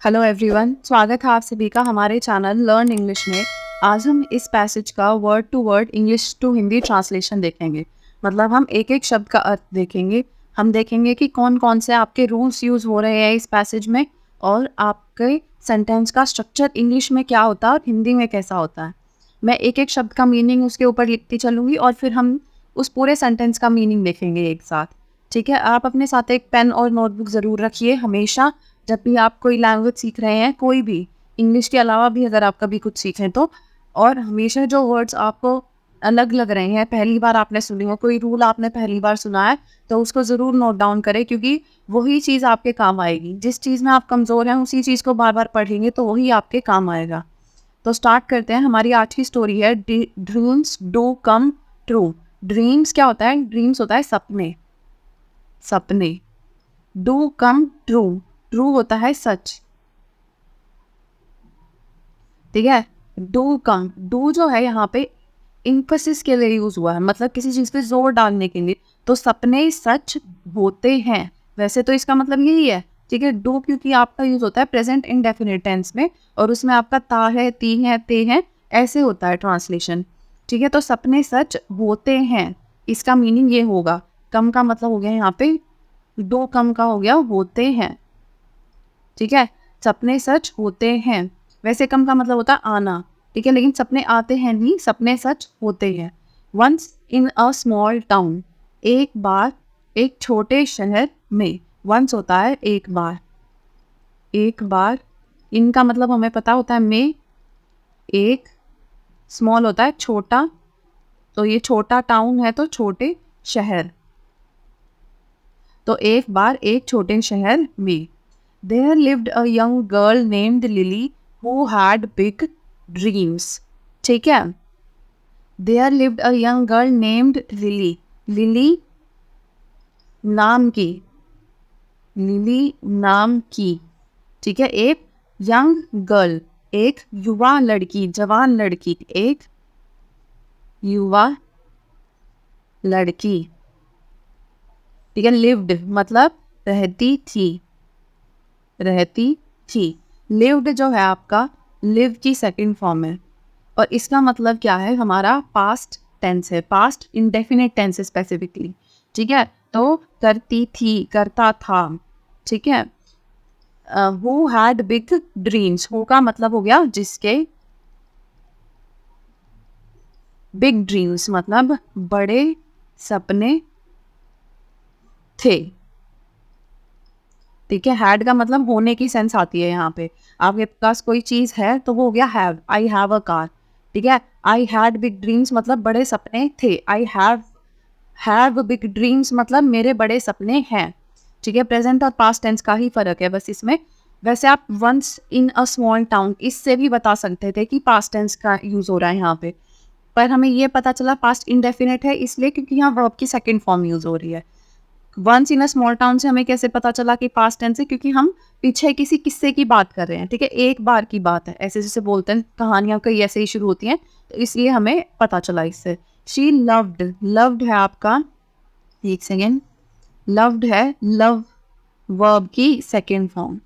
Hello everyone, स्वागत है आप सभी का हमारे चैनल लर्न इंग्लिश में। आज हम इस पैसेज का word to word English to Hindi translation देखेंगे। मतलब हम एक एक शब्द का अर्थ देखेंगे। हम देखेंगे कि कौन कौन से आपके रूल्स यूज़ हो रहे हैं इस पैसेज में, और आपके सेंटेंस का स्ट्रक्चर इंग्लिश में क्या होता है और हिंदी में कैसा होता है। मैं एक एक शब्द का मीनिंग उसके ऊपर लिखती चलूँगी और फिर हम उस पूरे सेंटेंस का मीनिंग देखेंगे एक साथ। ठीक है, आप अपने साथ एक पेन और नोटबुक ज़रूर रखिए हमेशा, जब भी आप कोई लैंग्वेज सीख रहे हैं, कोई भी इंग्लिश के अलावा भी अगर आप कभी कुछ सीखें तो। और हमेशा जो वर्ड्स आपको अलग लग रहे हैं, पहली बार आपने सुनी हो, कोई रूल आपने पहली बार सुना है, तो उसको ज़रूर नोट डाउन करें, क्योंकि वही चीज़ आपके काम आएगी। जिस चीज़ में आप कमज़ोर हैं उसी चीज़ को बार बार पढ़ेंगे तो वही आपके काम आएगा। तो स्टार्ट करते हैं। हमारी आज की स्टोरी है dreams do come true. Dreams क्या होता है? ड्रीम्स होता है सपने। सपने। डू कम ट्रू, ट्रू होता है सच। ठीक है, डू कम, डू जो है यहाँ पे इम्फेसिस के लिए यूज हुआ है, मतलब किसी चीज पे जोर डालने के लिए। तो सपने सच होते हैं, वैसे तो इसका मतलब यही है। ठीक है, डू क्योंकि आपका यूज होता है प्रेजेंट इंडेफिनिट टेंस में, और उसमें आपका ता है, ती है, ते है, ऐसे होता है ट्रांसलेशन। ठीक है, तो सपने सच होते हैं, इसका मीनिंग ये होगा। कम का मतलब हो गया यहाँ पे, डू कम का हो गया होते हैं। ठीक है, सपने सच होते हैं। वैसे कम का मतलब होता है आना। ठीक है, लेकिन सपने आते हैं नहीं, सपने सच होते हैं। Once in a small town, एक बार एक छोटे शहर में। वंस होता है एक बार। एक बार, इनका मतलब हमें पता होता है में, एक, स्मॉल होता है छोटा, तो ये छोटा टाउन है तो छोटे शहर। तो एक बार एक छोटे शहर में। There lived a young girl named Lily who had big dreams. ठीक है, There lived a young girl named Lily. Lily नाम की, लिली नाम की। ठीक है, एक यंग गर्ल, एक युवा लड़की, जवान लड़की, एक युवा लड़की। ठीक है, लिव्ड मतलब रहती थी, रहती थी। लिव्ड जो है आपका लिव की सेकंड फॉर्म है, और इसका मतलब क्या है? हमारा पास्ट टेंस है, पास्ट इंडेफिनिट टेंस स्पेसिफिकली। ठीक है, तो करती थी, करता था। ठीक है, who had big dreams, who का मतलब हो गया जिसके, बिग ड्रीम्स मतलब बड़े सपने थे। ठीक है, हैड का मतलब होने की सेंस आती है यहाँ पे। आपके पास कोई चीज़ है तो वो हो गया have. I have a car. ठीक है, आई हैड बिग ड्रीम्स मतलब बड़े सपने थे। आई हैव बिग ड्रीम्स मतलब मेरे बड़े सपने हैं। ठीक है, प्रेजेंट और पास्ट टेंस का ही फर्क है बस इसमें। वैसे आप once in a small town इससे भी बता सकते थे कि पास्ट टेंस का यूज़ हो रहा है यहाँ पे, पर हमें ये पता चला पास्ट इंडेफिनिट है इसलिए क्योंकि यहाँ वर्ब की सेकंड फॉर्म यूज़ हो रही है। Once in a small town से हमें कैसे पता चला कि पास्ट टेंस है? क्योंकि हम पीछे किसी किस्से की बात कर रहे हैं। ठीक है, एक बार की बात है, ऐसे जैसे बोलते हैं कहानियां कई ऐसे ही शुरू होती हैं, तो इसलिए हमें पता चला इससे। शी लव्ड, लव्ड है आपका, एक सेकेंड, लव्ड है लव वर्ब की सेकेंड फॉर्म।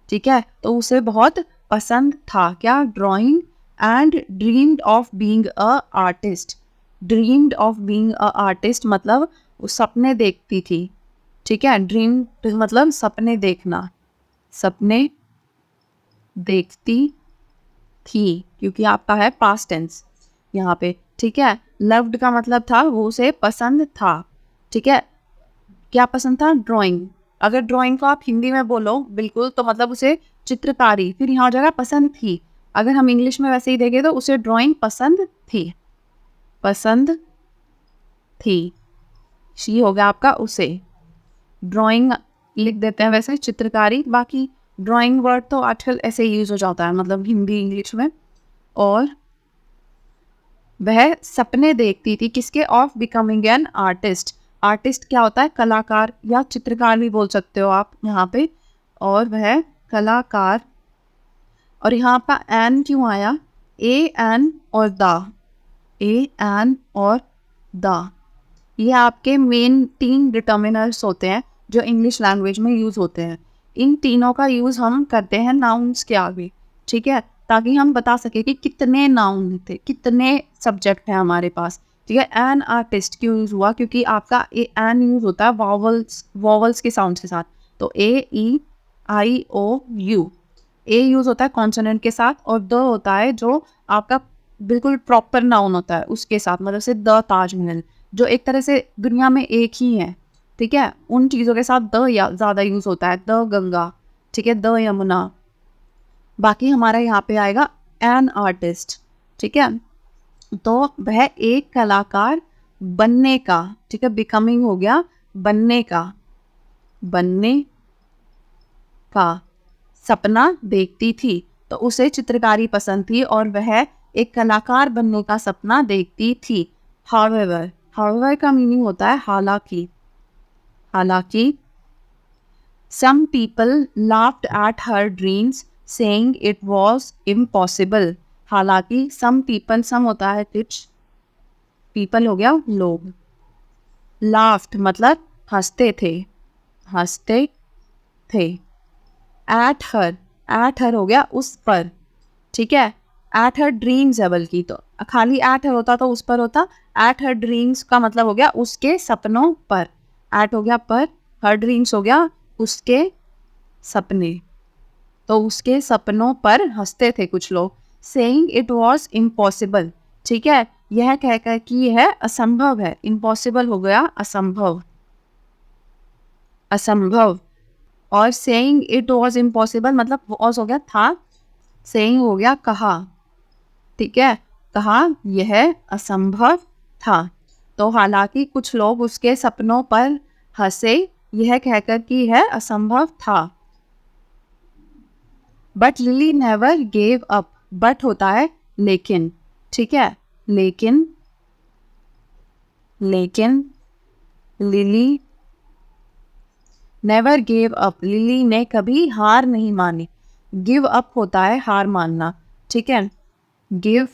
ठीक है, तो उसे बहुत पसंद था क्या? Drawing, and dreamed of being a artist. Dreamed of being a artist मतलब वो सपने देखती थी। ठीक है, ड्रीम मतलब सपने देखना, सपने देखती थी, क्योंकि आपका है पास्ट टेंस यहाँ पे। ठीक है, लव्ड का मतलब था वो उसे पसंद था। ठीक है, क्या पसंद था? ड्राइंग। अगर ड्राइंग को आप हिंदी में बोलो बिल्कुल तो मतलब उसे चित्रकारी, फिर यहाँ हो जाएगा पसंद थी। अगर हम इंग्लिश में वैसे ही देखें तो उसे ड्राइंग पसंद थी, पसंद थी। शी हो गया आपका उसे। ड्राइंग लिख देते हैं वैसे, चित्रकारी, बाकी ड्राइंग वर्ड तो आजकल ऐसे ही यूज हो जाता है, मतलब हिंदी इंग्लिश में। और वह सपने देखती थी किसके? Of becoming an artist. Artist क्या होता है? कलाकार या चित्रकार भी बोल सकते हो आप यहाँ पे। और वह कलाकार, और यहाँ पर एन क्यों आया? ए एन और द, ए एन और द, ये आपके मेन तीन डिटर्मिनर्स होते हैं जो इंग्लिश लैंग्वेज में यूज़ होते हैं। इन तीनों का यूज़ हम करते हैं नाउन्स के आगे, ठीक है, ताकि हम बता सके कि कितने नाउन थे, कितने सब्जेक्ट हैं हमारे पास, ठीक है। एन आर्टिस्ट क्यों यूज़ हुआ, क्योंकि आपका एन यूज़ होता है वॉवल्स के साउंड के साथ। तो AEIOU, ए यूज़ होता है कॉन्सोनेंट के साथ, और द होता है जो आपका बिल्कुल प्रॉपर नाउन होता है उसके साथ, मतलब से द ताजमहल, जो एक तरह से दुनिया में एक ही है, ठीक है। उन चीज़ों के साथ द या ज़्यादा यूज़ होता है, द गंगा, ठीक है, द यमुना। बाकी हमारा यहाँ पे आएगा एन आर्टिस्ट, ठीक है। तो वह एक कलाकार बनने का, ठीक है, बिकमिंग हो गया, बनने का सपना देखती थी। तो उसे चित्रकारी पसंद थी और वह एक कलाकार बनने का सपना देखती थी। हाउएवर का मीनिंग होता है हालांकि। Some people laughed at her dreams, saying it was impossible. हालांकि some होता है कुछ, people हो गया लोग, laughed मतलब हंसते थे। at her हो गया उस पर, ठीक है। at her dreams है, बल्कि तो खाली at her होता तो उस पर होता। at her dreams का मतलब हो गया उसके सपनों पर। at हो गया पर, her dreams हो गया उसके सपने, तो उसके सपनों पर हंसते थे कुछ लोग। सेइंग इट वॉज इम्पॉसिबल, ठीक है, यह कहकर कि यह असंभव है। इम्पॉसिबल हो गया असंभव। और सेइंग इट वॉज इम्पॉसिबल मतलब वॉज हो गया था, सेइंग हो गया कहा, ठीक है, कहा यह असंभव था। तो हालांकि कुछ लोग उसके सपनों पर हंसे, यह कहकर कि यह असंभव था। But lily never gave up, but होता है लेकिन, ठीक है, लेकिन lily never gave up, lily ने कभी हार नहीं मानी। गिव अप होता है हार मानना, ठीक है, गिव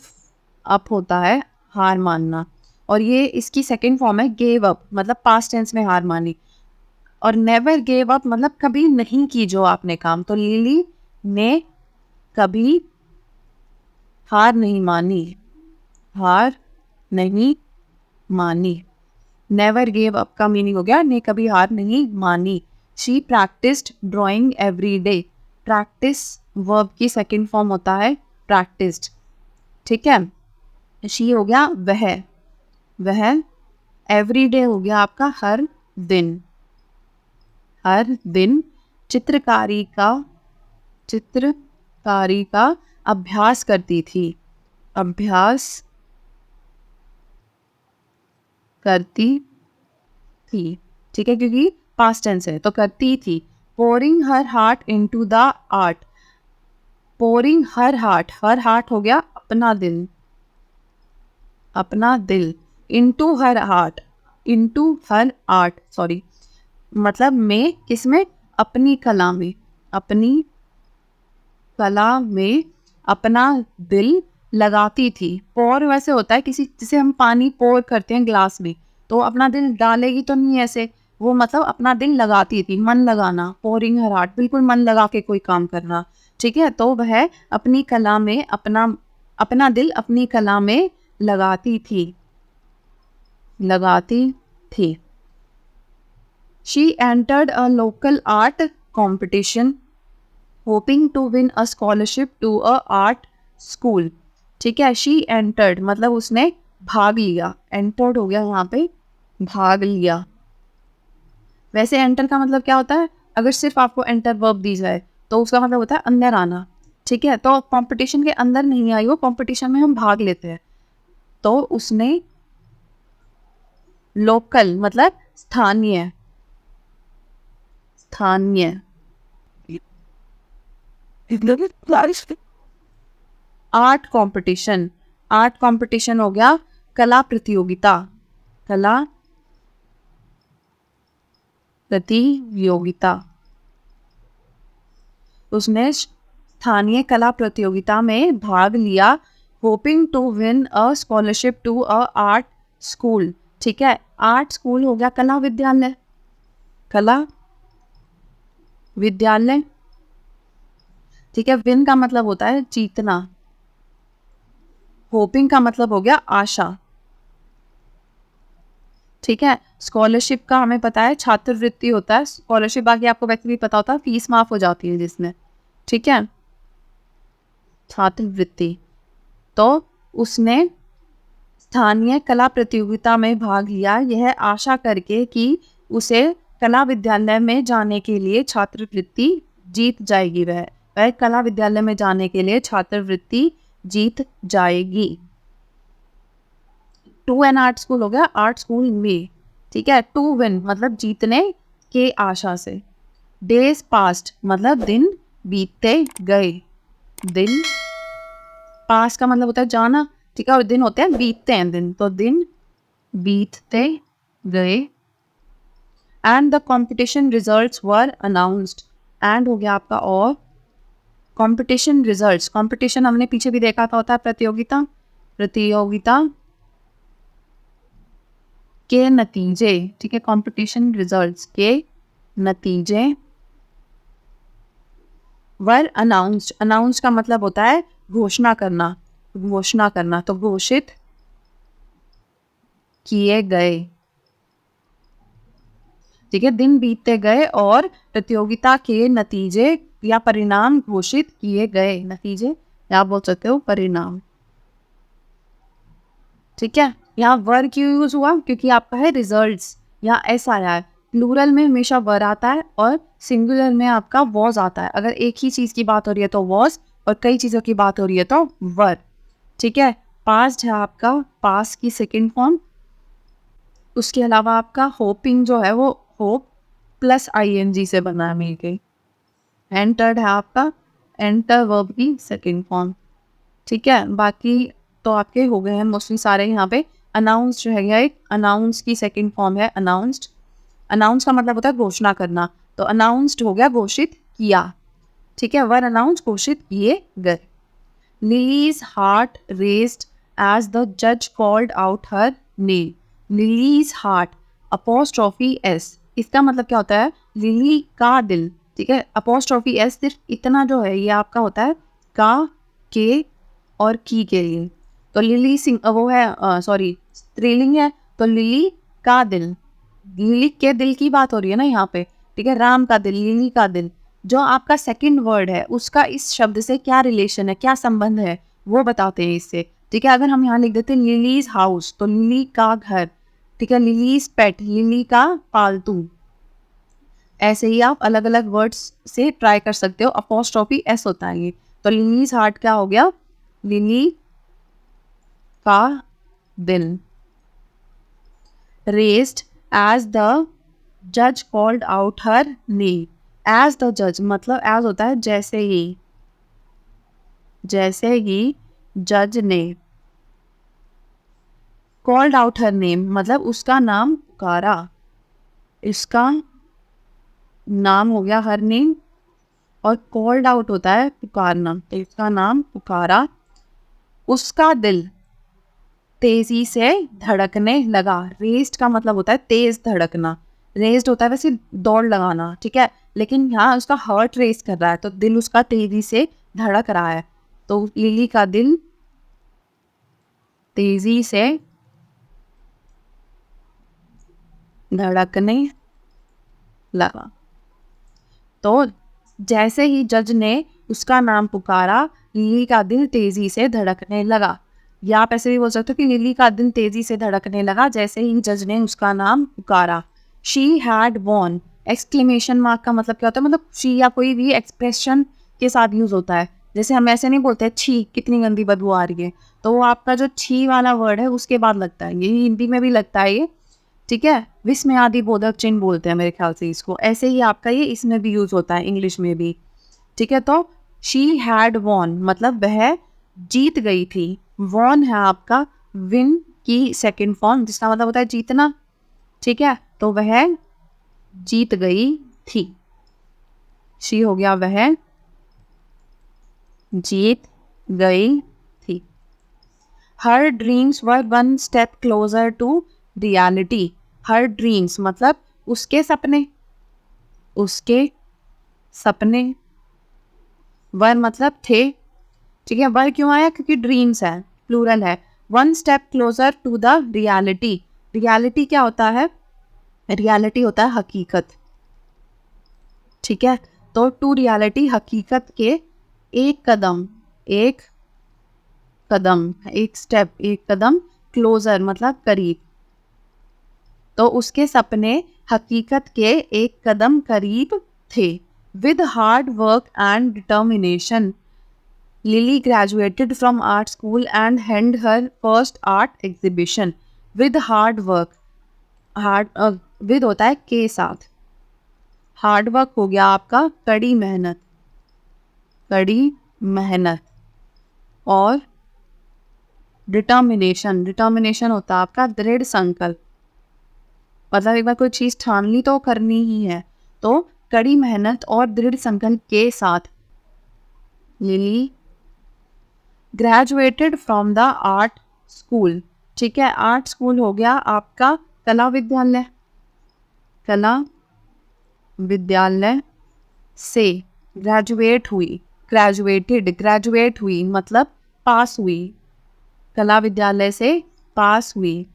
अप होता है हार मानना, और ये इसकी सेकंड फॉर्म है गेव अप, मतलब पास्ट टेंस में हार मानी। और नेवर गेव अप मतलब कभी नहीं की जो आपने काम। तो लिली ने कभी हार नहीं मानी। नेवर गेव अप का मीनिंग हो गया ने कभी हार नहीं मानी। She practised drawing every day, practice verb की सेकंड फॉर्म होता है प्रैक्टिस्ड, ठीक है। शी हो गया वह, एवरी डे हो गया आपका हर दिन चित्रकारी का अभ्यास करती थी, ठीक है, क्योंकि पास्ट टेंस है तो करती थी। Pouring her heart into the art, pouring her heart हो गया अपना दिल, इनटू हर आर्ट सॉरी, मतलब में किसमें, अपनी कला में अपना दिल लगाती थी। पोर वैसे होता है किसी, जिसे हम पानी पोर करते हैं ग्लास में, तो अपना दिल डालेगी तो नहीं ऐसे, वो मतलब अपना दिल लगाती थी, मन लगाना, पोरिंग हर हार्ट बिल्कुल मन लगा के कोई काम करना, ठीक है। तो वह अपनी कला में अपना दिल अपनी कला में लगाती थी। She entered a local art competition hoping to win a scholarship to a art school, ठीक है। शी एंटर्ड मतलब उसने भाग लिया, एंटर्ड हो गया यहाँ पे भाग लिया। वैसे एंटर का मतलब क्या होता है, अगर सिर्फ आपको एंटर वर्ब दी जाए तो उसका मतलब होता है अंदर आना, ठीक है। तो कंपटीशन के अंदर नहीं आई वो, कंपटीशन में हम भाग लेते हैं। तो उसने लोकल मतलब स्थानीय आर्ट कंपटीशन हो गया कला प्रतियोगिता, उसने स्थानीय कला प्रतियोगिता में भाग लिया। Hoping to win a scholarship to a art school, ठीक है। आर्ट स्कूल हो गया कला विद्यालय, ठीक है। विन का मतलब होता है जीतना, होपिंग का मतलब हो गया आशा, ठीक है। स्कॉलरशिप का हमें पता है छात्रवृत्ति होता है, स्कॉलरशिप बाकी आपको वैसे भी पता होता है, फीस माफ हो जाती है जिसमें, ठीक है। छात्रवृत्ति, तो उसने स्थानीय कला प्रतियोगिता में भाग लिया, यह आशा करके कि उसे कला विद्यालय में जाने के लिए छात्रवृत्ति जीत जाएगी। वह कला विद्यालय में जाने के लिए छात्रवृत्ति जीत जाएगी। टू एन आर्ट स्कूल हो गया आर्ट स्कूल में, ठीक है। टू विन मतलब जीतने के आशा से। डेज पास्ट मतलब दिन बीतते गए, दिन पास का मतलब होता है जाना, ठीक है, और दिन होते हैं बीतते हैं दिन, तो दिन बीतते गए। And the competition results were announced, and हो गया आपका और कंपटीशन रिजल्ट्स, कंपटीशन हमने पीछे भी देखा था होता है प्रतियोगिता, प्रतियोगिता के नतीजे, ठीक है। कंपटीशन रिजल्ट्स के नतीजे वर अनाउंस्ड, अनाउंस्ड का मतलब होता है घोषणा करना, घोषणा करना, तो घोषित किए गए, ठीक है। दिन बीतते गए और प्रतियोगिता के नतीजे या परिणाम घोषित किए गए, नतीजे या आप बोल सकते हो परिणाम, ठीक है। यहाँ वर क्यों यूज हुआ, क्योंकि आपका है रिजल्ट्स, यहाँ एस आया है, प्लूरल में हमेशा वर आता है और सिंगुलर में आपका वॉज आता है। अगर एक ही चीज की बात हो रही है तो वॉज, और कई चीजों की बात हो रही है तो वर, ठीक है। पास्ट है आपका पास्ट की सेकंड फॉर्म, उसके अलावा आपका होपिंग जो है वो होप प्लस आईएनजी से बना है मिलके। एंटर्ड है आपका एंटर वर्ब की सेकंड फॉर्म, ठीक है। बाकी तो आपके हो गए हैं मोस्टली सारे यहाँ पे। अनाउंस जो है एक अनाउंस की सेकंड फॉर्म है अनाउंस्ड, अनाउंस का मतलब होता है घोषणा करना, तो अनाउंस्ड हो गया घोषित किया, ठीक है। वर अनाउंस घोषित किए गए। Lily's heart raced as the जज called out her name, Lily's heart apostrophe s, इसका मतलब क्या होता है लिली का दिल, ठीक है। अपोस्ट्रोफी एस सिर्फ इतना जो है ये आपका होता है का, के और की के लिए, तो लिली सिंह वो है सॉरी स्त्रीलिंग है, तो लिली का दिल, लिली के दिल की बात हो रही है ना यहाँ पे, ठीक है। राम का दिल, लिली का दिल, जो आपका सेकंड वर्ड है उसका इस शब्द से क्या रिलेशन है, क्या संबंध है, वो बताते हैं इससे, ठीक है। अगर हम यहाँ लिख देते हैं लिलीज हाउस, तो लिली का घर, ठीक है। लिलीज पेट, लिली का पालतू, ऐसे ही आप अलग अलग वर्ड्स से ट्राई कर सकते हो। अपोस्ट्रोफी एस होता है ये, तो लिलीज हार्ट क्या हो गया लिली का दिल। रेस्ड एज द जज called out her name, as the जज मतलब एज होता है जैसे ही, जैसे ही जज ने, कॉल्ड आउट हर नेम मतलब उसका नाम पुकारा, इसका नाम हो गया हर नेम, और कॉल्ड आउट होता है पुकारना, तो इसका नाम पुकारा, उसका दिल तेजी से धड़कने लगा। रेस्ड का मतलब होता है तेज धड़कना, रेस्ड होता है वैसे दौड़ लगाना, ठीक है, लेकिन यहाँ उसका हार्ट रेस कर रहा है, तो दिल उसका तेजी से धड़क रहा है, तो लिली का दिल तेजी से धड़कने लगा। तो जैसे ही जज ने उसका नाम पुकारा, लिली का दिल तेजी से धड़कने लगा, या आप ऐसे भी बोल सकते हो कि लिली का दिल तेजी से धड़कने लगा जैसे ही जज ने उसका नाम पुकारा। She had won, exclamation mark का मतलब क्या होता है, मतलब शी या कोई भी एक्सप्रेशन के साथ यूज होता है, जैसे हम ऐसे नहीं बोलते छी कितनी गंदी बदबू आ रही है, तो वो आपका जो छी वाला वर्ड है उसके बाद लगता है, ये हिंदी में भी लगता है ये, ठीक है। विस्मयादि बोधक चिन्ह बोलते हैं मेरे ख्याल से इसको, ऐसे ही आपका ये इसमें भी यूज होता है इंग्लिश में भी, ठीक है। तो शी हैड वॉन मतलब वह जीत गई थी, वॉन है आपका विन की सेकंड फॉर्म जिसका मतलब होता है जीतना, ठीक है, तो वह जीत गई थी, शी हो गया वह जीत गई थी। Her dreams were one step closer to reality, her dreams मतलब उसके सपने, उसके सपने, वर मतलब थे, ठीक है। वर क्यों आया? क्योंकि ड्रीम्स है, प्लूरल है। One step closer to the reality, reality क्या होता है? रियलिटी होता है हकीकत, ठीक है। तो टू रियलिटी, हकीकत के एक कदम, एक कदम, एक स्टेप, एक कदम, क्लोजर मतलब करीब। तो उसके सपने हकीकत के एक कदम करीब थे। With hard work and determination lily graduated from art school and held her first art exhibition. With hard work, hard with होता है के साथ, हार्ड वर्क हो गया आपका कड़ी मेहनत, कड़ी मेहनत, और डिटर्मिनेशन, डिटर्मिनेशन होता है आपका दृढ़ संकल्प, मतलब एक बार कोई चीज़ ठान ली तो करनी ही है। तो कड़ी मेहनत और दृढ़ संकल्प के साथ lily graduated from the art school, ठीक है। आर्ट स्कूल हो गया आपका कला विद्यालय, कला विद्यालय से ग्रेजुएट हुई, ग्रेजुएटेड, ग्रेजुएट हुई मतलब पास हुई, कला विद्यालय से पास हुई।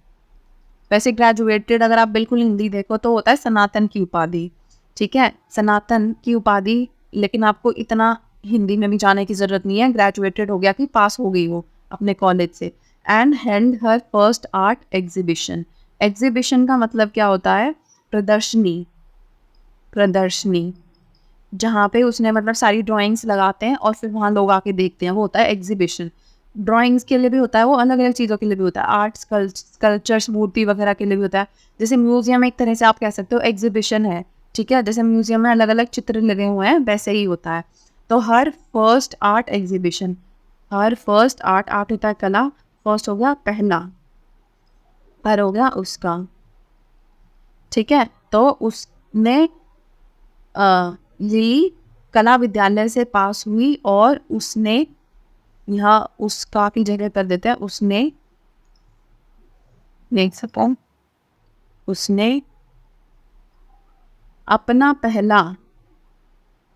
वैसे ग्रेजुएटेड अगर आप बिल्कुल हिंदी देखो तो होता है सनातन की उपाधि, ठीक है, सनातन की उपाधि। लेकिन आपको इतना हिंदी में भी जाने की ज़रूरत नहीं है, ग्रेजुएटेड हो गया कि पास हो गई वो अपने कॉलेज से। And held her first art exhibition, exhibition का मतलब क्या होता है? प्रदर्शनी, प्रदर्शनी, जहाँ पे उसने मतलब सारी ड्राइंग्स लगाते हैं और फिर वहाँ लोग आके देखते हैं, वो होता है एग्जीबिशन। ड्राइंग्स के लिए भी होता है, वो अलग अलग चीज़ों के लिए भी होता है, आर्ट्स कल्चर्स मूर्ति वगैरह के लिए भी होता है। जैसे म्यूजियम एक तरह से आप कह सकते हो एग्जीबिशन है, ठीक है। जैसे म्यूजियम में अलग अलग चित्र लगे हुए हैं वैसे ही होता है। तो हर फर्स्ट आर्ट एग्जीबिशन, हर फर्स्ट आर्ट, आर्ट होता है कला, फर्स्ट हो गया पहला, हर हो गया उसका, ठीक है। तो उसने लिली कला विद्यालय से पास हुई और उसने, यहाँ उसका की जगह कर देते हैं, उसने, देख सकते हैं, उसने अपना पहला,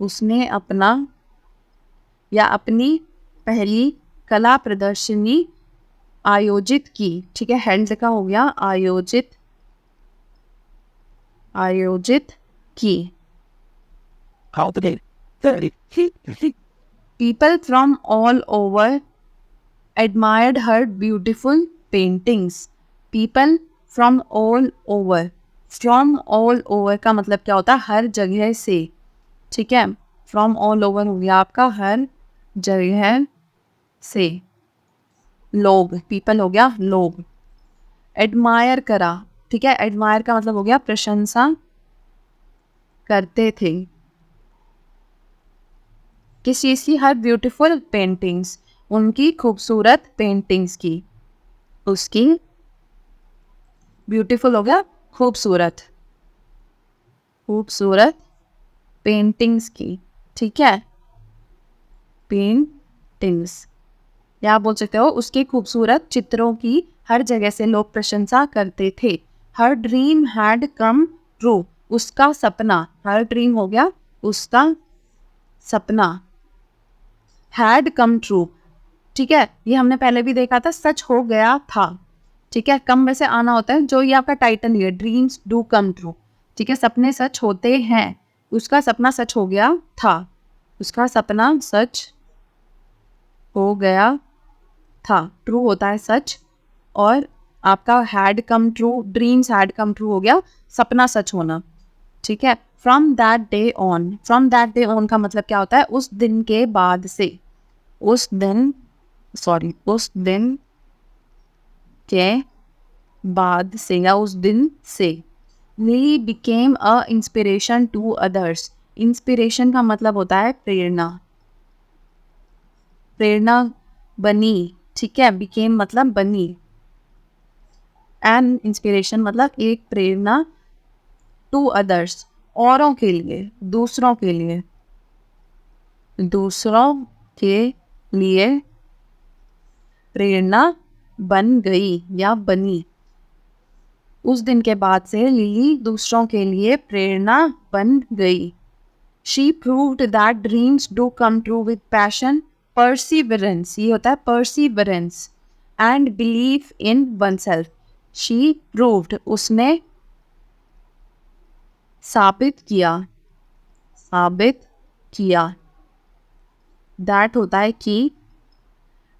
उसने अपना या अपनी पहली कला प्रदर्शनी आयोजित की, ठीक है। हेल्ड का हो गया आयोजित, आयोजित की। People from all over admired her beautiful paintings. People from all over. From all over का मतलब क्या होता है? हर जगह से, ठीक है। From all over हो गया आपका हर जगह से, लोग, people हो गया लोग। Admire करा, ठीक है। Admire का मतलब हो गया प्रशंसा करते थे, किस चीज़ की? हर ब्यूटीफुल पेंटिंग्स, उनकी खूबसूरत पेंटिंग्स की, उसकी ब्यूटीफुल हो गया खूबसूरत, खूबसूरत पेंटिंग्स की, ठीक है, पेंटिंग्स। या आप बोल सकते हो उसके खूबसूरत चित्रों की हर जगह से लोग प्रशंसा करते थे। Her dream had come true, उसका सपना, हर ड्रीम हो गया उसका सपना, हैड कम ट्रू, ठीक है। ये हमने पहले भी देखा था, सच हो गया था, ठीक है। कम वैसे आना होता है, जो ये आपका टाइटल ही है, ड्रीम्स डू कम ट्रू, ठीक है। सपने सच होते हैं, उसका सपना सच हो गया था, उसका सपना सच हो गया था, ट्रू होता है सच, और आपका had come true, dreams had come true हो गया सपना सच होना, ठीक है। From that day on, from that day on का मतलब क्या होता है? उस दिन के बाद से, उस दिन, सॉरी, उस दिन के बाद से या उस दिन से, Lily became a inspiration to others. Inspiration का मतलब होता है प्रेरणा, प्रेरणा बनी, ठीक है। बिकेम मतलब बनी, एंड इंस्पिरेशन मतलब एक प्रेरणा, टू अदर्स औरों के लिए, दूसरों के लिए, दूसरों के लिए प्रेरणा बन गई या बनी। उस दिन के बाद से लिली दूसरों के लिए प्रेरणा बन गई। She proved that dreams do come true with passion, perseverance, ये होता है perseverance, and believe in one self. She proved, उसने साबित किया, साबित किया, दैट होता है कि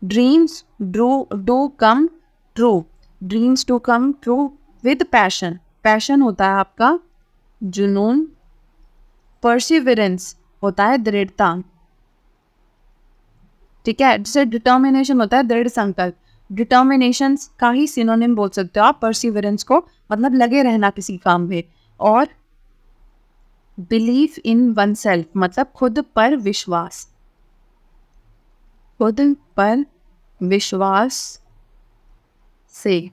dreams do come true, dreams do come true with passion, passion होता है आपका जुनून, परसिवरेंस होता है दृढ़ता, ठीक है। जैसे डिटर्मिनेशन होता है दृढ़ संकल्प, डिटर्मिनेशन का ही सिनोनिम बोल सकते हो आप परसिवरेंस को, मतलब लगे रहना किसी काम में। और बिलीव इन वन सेल्फ मतलब खुद पर विश्वास, खुद पर विश्वास से,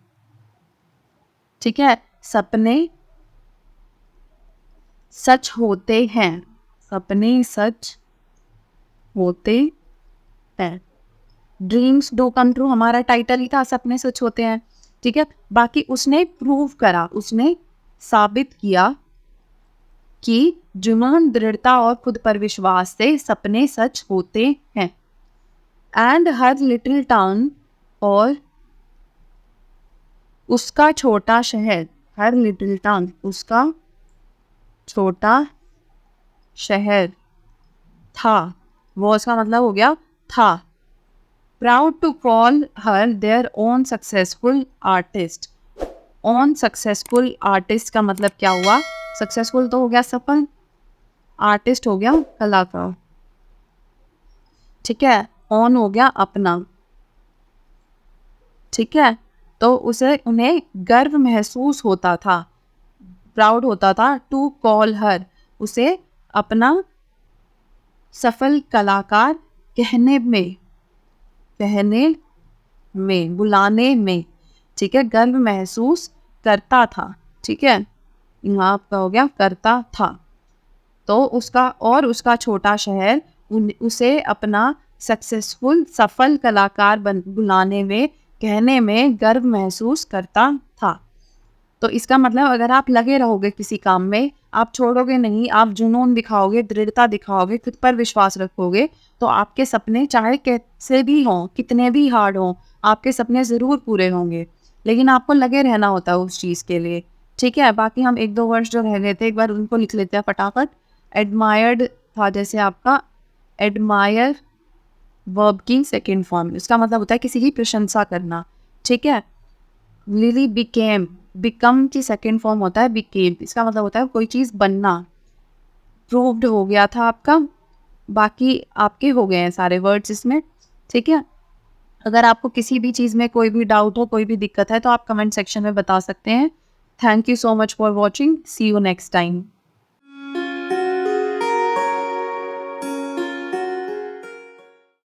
ठीक है। सपने सच होते हैं, सपने सच होते हैं। ड्रीम्स डू कम ट्रू हमारा टाइटल ही था, सपने सच होते हैं, ठीक है। बाकी उसने प्रूव करा, उसने साबित किया कि जुनून, दृढ़ता और खुद पर विश्वास से सपने सच होते हैं। एंड हर लिटिल टाउन, और उसका छोटा शहर, हर लिटिल टाउन उसका छोटा शहर था, वो उसका मतलब हो गया था। Proud to call her their own successful artist, own successful artist का मतलब क्या हुआ, सक्सेसफुल तो हो गया सफल, आर्टिस्ट हो गया कलाकार, ठीक है। ऑन हो गया अपना, ठीक है। तो उसे उन्हें गर्व महसूस होता था, प्राउड होता था, टू कॉल हर उसे अपना सफल कलाकार कहने में, कहने में, बुलाने में, ठीक है, गर्व महसूस करता था, ठीक है। यहाँ आपका हो गया करता था। तो उसका और उसका छोटा शहर उसे अपना सक्सेसफुल सफल कलाकार बुलाने में, कहने में गर्व महसूस करता था। तो इसका मतलब अगर आप लगे रहोगे किसी काम में, आप छोड़ोगे नहीं, आप जुनून दिखाओगे, दृढ़ता दिखाओगे, खुद पर विश्वास रखोगे, तो आपके सपने चाहे कैसे भी हों, कितने भी हार्ड हों, आपके सपने ज़रूर पूरे होंगे। लेकिन आपको लगे रहना होता है उस चीज़ के लिए, ठीक है। बाकी हम 1-2 वर्ड्स जो रह गए थे एक बार उनको लिख लेते हैं फटाफट। एडमायर्ड था जैसे आपका एडमायर, वर्ब की सेकेंड फॉर्म, इसका मतलब होता है किसी की प्रशंसा करना, ठीक है। लिली बिकेम, बिकम की सेकेंड फॉर्म होता है बिकेम, इसका मतलब होता है कोई चीज़ बनना। प्रूव्ड हो गया था आपका, बाकी आपके हो गए हैं सारे वर्ड्स इसमें, ठीक है। अगर आपको किसी भी चीज़ में कोई भी डाउट हो, कोई भी दिक्कत है, तो आप कमेंट सेक्शन में बता सकते हैं। Thank you so much for watching, see you next time.